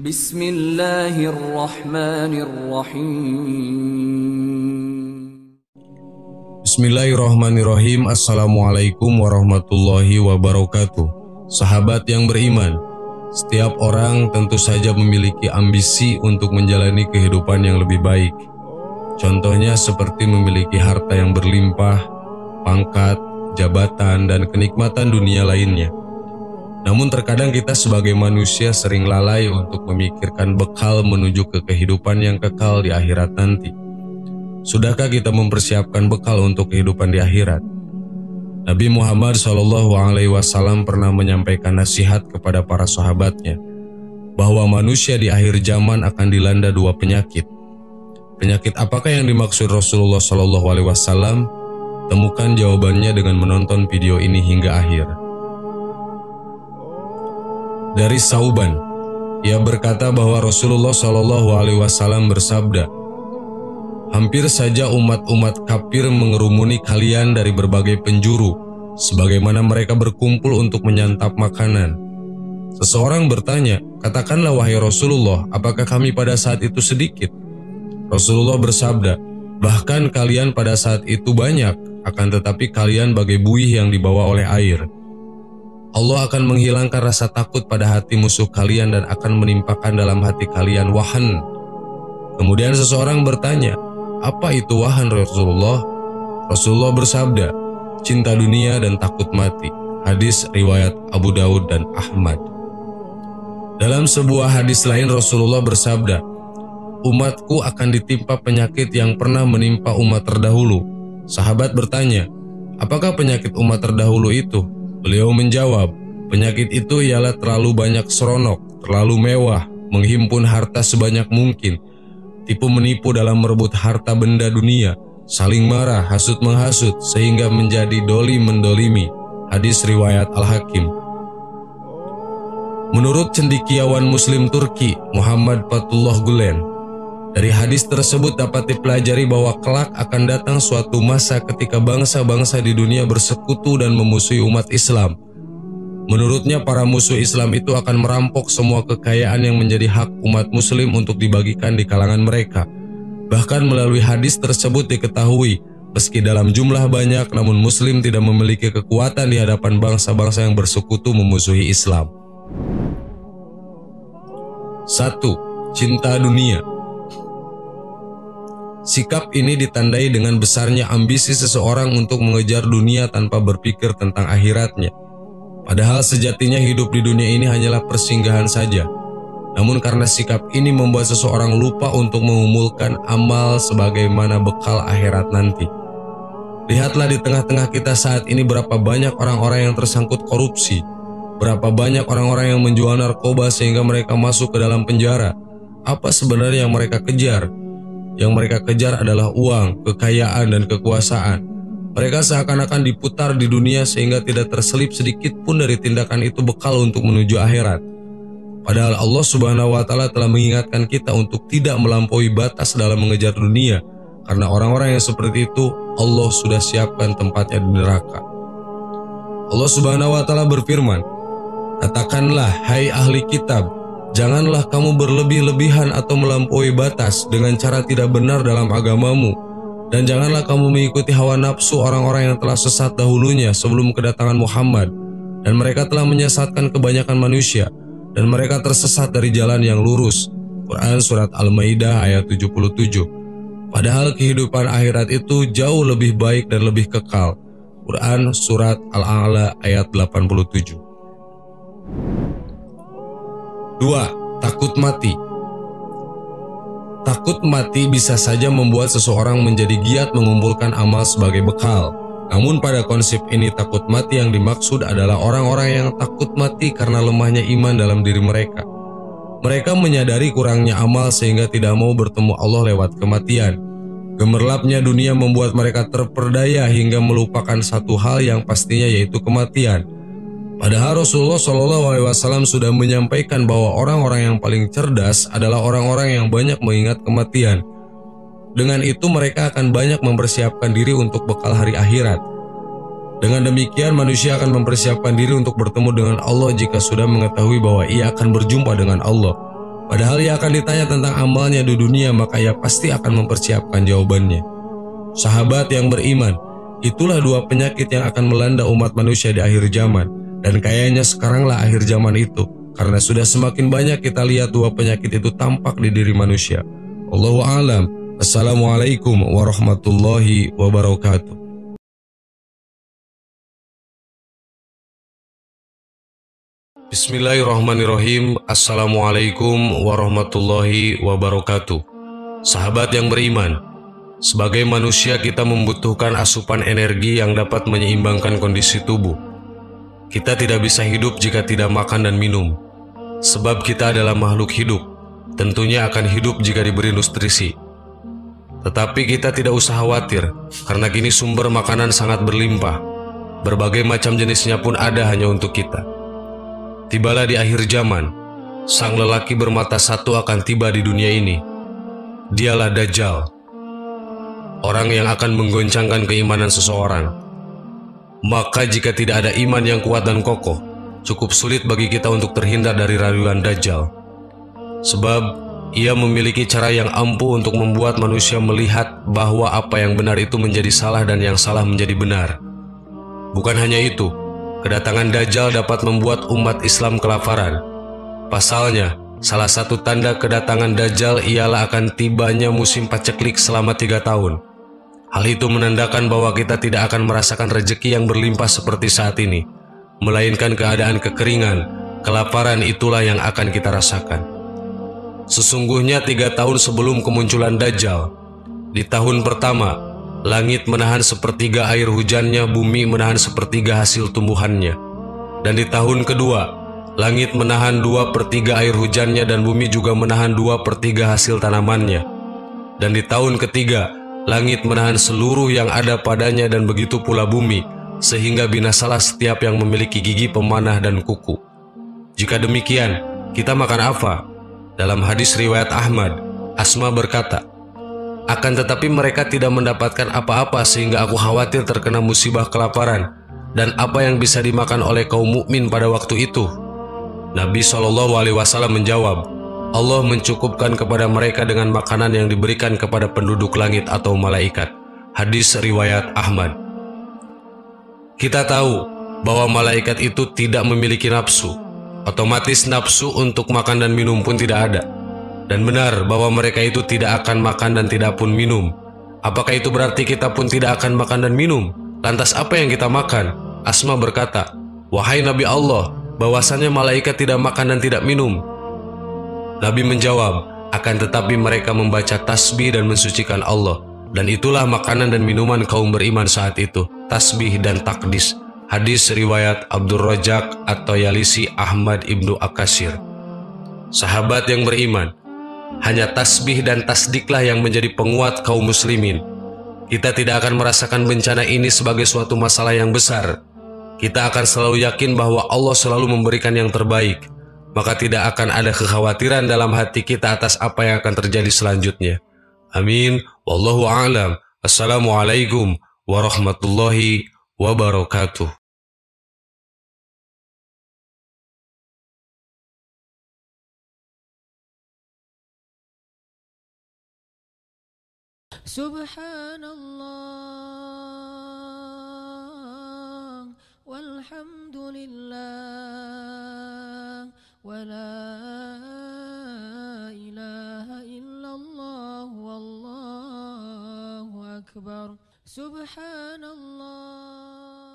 Bismillahirrahmanirrahim. Bismillahirrahmanirrahim. Assalamualaikum warahmatullahi wabarakatuh. Sahabat yang beriman, setiap orang tentu saja memiliki ambisi untuk menjalani kehidupan yang lebih baik. Contohnya seperti memiliki harta yang berlimpah, pangkat, jabatan, dan kenikmatan dunia lainnya. Namun terkadang kita sebagai manusia sering lalai untuk memikirkan bekal menuju ke kehidupan yang kekal di akhirat nanti. Sudahkah kita mempersiapkan bekal untuk kehidupan di akhirat? Nabi Muhammad SAW pernah menyampaikan nasihat kepada para sahabatnya bahwa manusia di akhir zaman akan dilanda dua penyakit. Penyakit apakah yang dimaksud Rasulullah SAW? Temukan jawabannya dengan menonton video ini hingga akhir. Dari Sauban, ia berkata bahwa Rasulullah SAW bersabda, "Hampir saja umat-umat kafir mengerumuni kalian dari berbagai penjuru, sebagaimana mereka berkumpul untuk menyantap makanan." Seseorang bertanya, "Katakanlah wahai Rasulullah, apakah kami pada saat itu sedikit?" Rasulullah bersabda, "Bahkan kalian pada saat itu banyak, akan tetapi kalian bagai buih yang dibawa oleh air. Allah akan menghilangkan rasa takut pada hati musuh kalian dan akan menimpakan dalam hati kalian wahan." Kemudian seseorang bertanya, "Apa itu wahan Rasulullah?" Rasulullah bersabda, "Cinta dunia dan takut mati." Hadis riwayat Abu Daud dan Ahmad. Dalam sebuah hadis lain Rasulullah bersabda, "Umatku akan ditimpa penyakit yang pernah menimpa umat terdahulu." Sahabat bertanya, "Apakah penyakit umat terdahulu itu?" Beliau menjawab, "Penyakit itu ialah terlalu banyak seronok, terlalu mewah, menghimpun harta sebanyak mungkin, tipu menipu dalam merebut harta benda dunia, saling marah, hasut menghasut, sehingga menjadi dolim mendolimi." Hadis riwayat Al-Hakim. Menurut cendekiawan Muslim Turki, Muhammad Fatullah Gulen, dari hadis tersebut dapat dipelajari bahwa kelak akan datang suatu masa ketika bangsa-bangsa di dunia bersekutu dan memusuhi umat Islam. Menurutnya para musuh Islam itu akan merampok semua kekayaan yang menjadi hak umat muslim untuk dibagikan di kalangan mereka. Bahkan melalui hadis tersebut diketahui, meski dalam jumlah banyak namun muslim tidak memiliki kekuatan di hadapan bangsa-bangsa yang bersekutu memusuhi Islam. 1. Cinta dunia. Sikap ini ditandai dengan besarnya ambisi seseorang untuk mengejar dunia tanpa berpikir tentang akhiratnya. Padahal sejatinya hidup di dunia ini hanyalah persinggahan saja. Namun karena sikap ini membuat seseorang lupa untuk mengumpulkan amal sebagaimana bekal akhirat nanti. Lihatlah di tengah-tengah kita saat ini berapa banyak orang-orang yang tersangkut korupsi, berapa banyak orang-orang yang menjual narkoba sehingga mereka masuk ke dalam penjara. Apa sebenarnya yang mereka kejar? Yang mereka kejar adalah uang, kekayaan, dan kekuasaan. Mereka seakan-akan diputar di dunia sehingga tidak terselip sedikit pun dari tindakan itu bekal untuk menuju akhirat. Padahal Allah Subhanahu wa Ta'ala telah mengingatkan kita untuk tidak melampaui batas dalam mengejar dunia, karena orang-orang yang seperti itu Allah sudah siapkan tempatnya di neraka. Allah Subhanahu wa Ta'ala berfirman, "Katakanlah, hai ahli kitab, janganlah kamu berlebih-lebihan atau melampaui batas dengan cara tidak benar dalam agamamu, dan janganlah kamu mengikuti hawa nafsu orang-orang yang telah sesat dahulunya sebelum kedatangan Muhammad, dan mereka telah menyesatkan kebanyakan manusia, dan mereka tersesat dari jalan yang lurus." Quran Surat Al-Maidah ayat 77. Padahal kehidupan akhirat itu jauh lebih baik dan lebih kekal. Quran Surat Al-A'la ayat 87. 2. Takut mati. Takut mati bisa saja membuat seseorang menjadi giat mengumpulkan amal sebagai bekal. Namun pada konsep ini takut mati yang dimaksud adalah orang-orang yang takut mati karena lemahnya iman dalam diri mereka. Mereka menyadari kurangnya amal sehingga tidak mau bertemu Allah lewat kematian. Gemerlapnya dunia membuat mereka terperdaya hingga melupakan satu hal yang pastinya yaitu kematian. Padahal Rasulullah SAW sudah menyampaikan bahwa orang-orang yang paling cerdas adalah orang-orang yang banyak mengingat kematian. Dengan itu mereka akan banyak mempersiapkan diri untuk bekal hari akhirat. Dengan demikian manusia akan mempersiapkan diri untuk bertemu dengan Allah jika sudah mengetahui bahwa ia akan berjumpa dengan Allah. Padahal ia akan ditanya tentang amalnya di dunia, maka ia pasti akan mempersiapkan jawabannya. Sahabat yang beriman, itulah dua penyakit yang akan melanda umat manusia di akhir zaman. Dan kayaknya sekaranglah akhir zaman itu, karena sudah semakin banyak kita lihat dua penyakit itu tampak di diri manusia. Allahu a'lam. Assalamualaikum warahmatullahi wabarakatuh. Bismillahirrahmanirrahim. Assalamualaikum warahmatullahi wabarakatuh. Sahabat yang beriman, sebagai manusia kita membutuhkan asupan energi yang dapat menyeimbangkan kondisi tubuh. Kita tidak bisa hidup jika tidak makan dan minum. Sebab kita adalah makhluk hidup, tentunya akan hidup jika diberi nutrisi. Tetapi kita tidak usah khawatir, karena kini sumber makanan sangat berlimpah. Berbagai macam jenisnya pun ada hanya untuk kita. Tibalah di akhir zaman, sang lelaki bermata satu akan tiba di dunia ini. Dialah Dajjal, orang yang akan menggoncangkan keimanan seseorang. Maka jika tidak ada iman yang kuat dan kokoh, cukup sulit bagi kita untuk terhindar dari rayuan Dajjal. Sebab ia memiliki cara yang ampuh untuk membuat manusia melihat bahwa apa yang benar itu menjadi salah dan yang salah menjadi benar. Bukan hanya itu, kedatangan Dajjal dapat membuat umat Islam kelaparan. Pasalnya, salah satu tanda kedatangan Dajjal ialah akan tibanya musim paceklik selama 3 tahun. Hal itu menandakan bahwa kita tidak akan merasakan rezeki yang berlimpah seperti saat ini, melainkan keadaan kekeringan, kelaparan itulah yang akan kita rasakan. Sesungguhnya 3 tahun sebelum kemunculan Dajjal, di tahun pertama, langit menahan sepertiga air hujannya, bumi menahan sepertiga hasil tumbuhannya. Dan di tahun kedua, langit menahan 2/3 air hujannya dan bumi juga menahan 2/3 hasil tanamannya. Dan di tahun ketiga, langit menahan seluruh yang ada padanya dan begitu pula bumi, sehingga binasalah setiap yang memiliki gigi pemanah dan kuku. Jika demikian, kita makan apa? Dalam hadis riwayat Ahmad, Asma berkata, akan tetapi mereka tidak mendapatkan apa-apa sehingga aku khawatir terkena musibah kelaparan. Dan apa yang bisa dimakan oleh kaum mukmin pada waktu itu? Nabi SAW menjawab, Allah mencukupkan kepada mereka dengan makanan yang diberikan kepada penduduk langit atau malaikat. Hadis riwayat Ahmad. Kita tahu bahwa malaikat itu tidak memiliki nafsu. Otomatis nafsu untuk makan dan minum pun tidak ada. Dan benar bahwa mereka itu tidak akan makan dan tidak pun minum. Apakah itu berarti kita pun tidak akan makan dan minum? Lantas apa yang kita makan? Asma berkata, wahai Nabi Allah, bahwasannya malaikat tidak makan dan tidak minum. Nabi menjawab, akan tetapi mereka membaca tasbih dan mensucikan Allah. Dan itulah makanan dan minuman kaum beriman saat itu, tasbih dan takdis. Hadis riwayat Abdul Rajak atau Yalisi Ahmad Ibnu Akasir. Sahabat yang beriman, hanya tasbih dan tasdiklah yang menjadi penguat kaum muslimin. Kita tidak akan merasakan bencana ini sebagai suatu masalah yang besar. Kita akan selalu yakin bahwa Allah selalu memberikan yang terbaik. Maka tidak akan ada kekhawatiran dalam hati kita atas apa yang akan terjadi selanjutnya. Amin. Wallahu a'lam. Assalamualaikum warahmatullahi wabarakatuh. Subhanallah walhamdulillah wa la ilaha illallah wallahu akbar. Subhanallah.